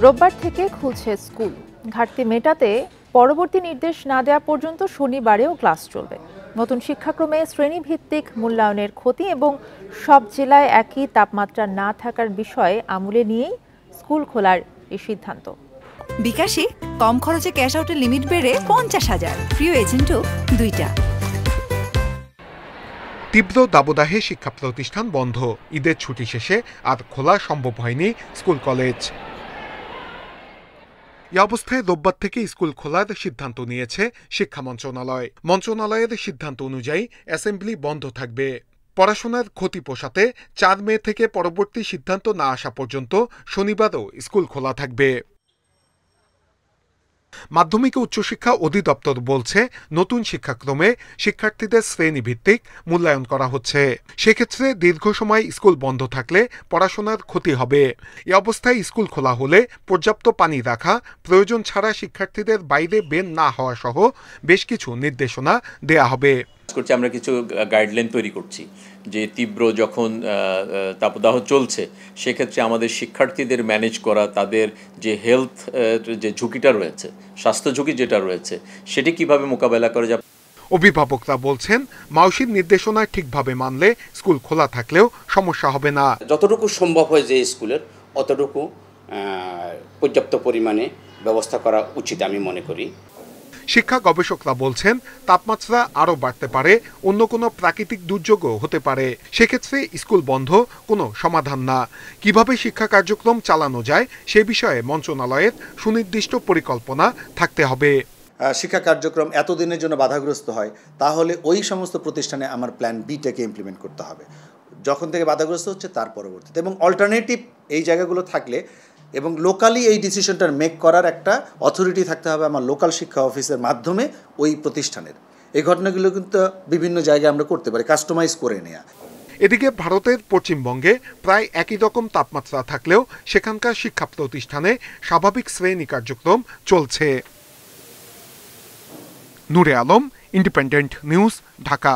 রোববার থেকে খুলছে স্কুল। ঘাটতি মেটাতে পরবর্তী নির্দেশ না দেওয়া পর্যন্ত শনিবারেও ক্লাস চলবে। নতুন শিক্ষাক্রমে শ্রেণীভিত্তিক মূল্যায়নের ক্ষতি এবং সব জেলায় একই তাপমাত্রা না থাকার বিষয়ে আমলে নিয়েই স্কুল খোলার এই সিদ্ধান্ত। বিকাশে কম খরচে ক্যাশ আউটের লিমিট বেড়ে 50,000, প্রিয় এজেন্টও 2টা। তীব্র দাবদাহে শিক্ষা প্রতিষ্ঠান বন্ধ। ঈদের ছুটি শেষে আর খোলা সম্ভব হয়নি স্কুল কলেজ। এই অবস্থায় রোববার থেকে স্কুল খোলার সিদ্ধান্ত নিয়েছে শিক্ষা মন্ত্রণালয়। মন্ত্রণালয়ের সিদ্ধান্ত অনুযায়ী অ্যাসেম্বলি বন্ধ থাকবে। পড়াশোনার ক্ষতি পোষাতে 4 মে থেকে পরবর্তী সিদ্ধান্ত না আসা পর্যন্ত শনিবারও স্কুল খোলা থাকবে। মাধ্যমিক ও উচ্চশিক্ষা অধিদপ্তর বলছে, নতুন শিক্ষাক্রমে শিক্ষার্থীদের শ্রেণীভিত্তিক মূল্যায়ন করা হচ্ছে। সেক্ষেত্রে দীর্ঘ সময় স্কুল বন্ধ থাকলে পড়াশোনার ক্ষতি হবে। এ অবস্থায় স্কুল খোলা হলে পর্যাপ্ত পানি রাখা, প্রয়োজন ছাড়া শিক্ষার্থীদের বাইরে বের না হওয়া সহ বেশ কিছু নির্দেশনা দেয়া হবে। আমরা কিছু গাইডলাইন তৈরি করছি যে তীব্র যখন তাপদাহ চলছে সেক্ষেত্রে আমাদের শিক্ষার্থীদের ম্যানেজ করা, তাদের যে হেলথ যে ঝুঁকিটা রয়েছে, স্বাস্থ্য ঝুঁকি যেটা রয়েছে, সেটি কিভাবে মোকাবেলা করা যাবে। অভিভাবকরা বলছেন, মাউসির নির্দেশনা ঠিকভাবে মানলে স্কুল খোলা থাকলেও সমস্যা হবে না। যতটুকু সম্ভব হয় যে স্কুলের অতটুকু পর্যাপ্ত পরিমাণে ব্যবস্থা করা উচিত আমি মনে করি। শিক্ষা গবেষকরা বলছেন, তাপমাত্রা আরও বাড়তে পারে, অন্য কোনো প্রাকৃতিক দুর্যোগও হতে পারে। সেক্ষেত্রে স্কুল বন্ধ কোনো সমাধান না। কিভাবে শিক্ষা কার্যক্রম চালানো যায় সে বিষয়ে মন্ত্রণালয়ের সুনির্দিষ্ট পরিকল্পনা থাকতে হবে। শিক্ষা কার্যক্রম এতদিনের জন্য বাধাগ্রস্ত হয়, তাহলে ওই সমস্ত প্রতিষ্ঠানে আমার প্ল্যান বিটাকে ইমপ্লিমেন্ট করতে হবে। যখন থেকে বাধাগ্রস্ত হচ্ছে তার পরবর্তীতে, এবং অল্টারনেটিভ এই জায়গাগুলো থাকলে এবং লোকালি এই ডিসিশনটা মেক করার একটা অথরিটি থাকতে হবে আমার লোকাল শিক্ষা অফিসের মাধ্যমে ওই প্রতিষ্ঠানের। এই ঘটনাগুলো কিন্তু বিভিন্ন জায়গায় আমরা করতে পারি, কাস্টমাইজ করে নেওয়া। এদিকে ভারতের পশ্চিমবঙ্গে প্রায় একই রকম তাপমাত্রা থাকলেও সেখানকার শিক্ষা প্রতিষ্ঠানে স্বাভাবিক শ্রেণী কার্যক্রম চলছে। নূরে আলম, ইন্ডিপেন্ডেন্ট নিউজ, ঢাকা।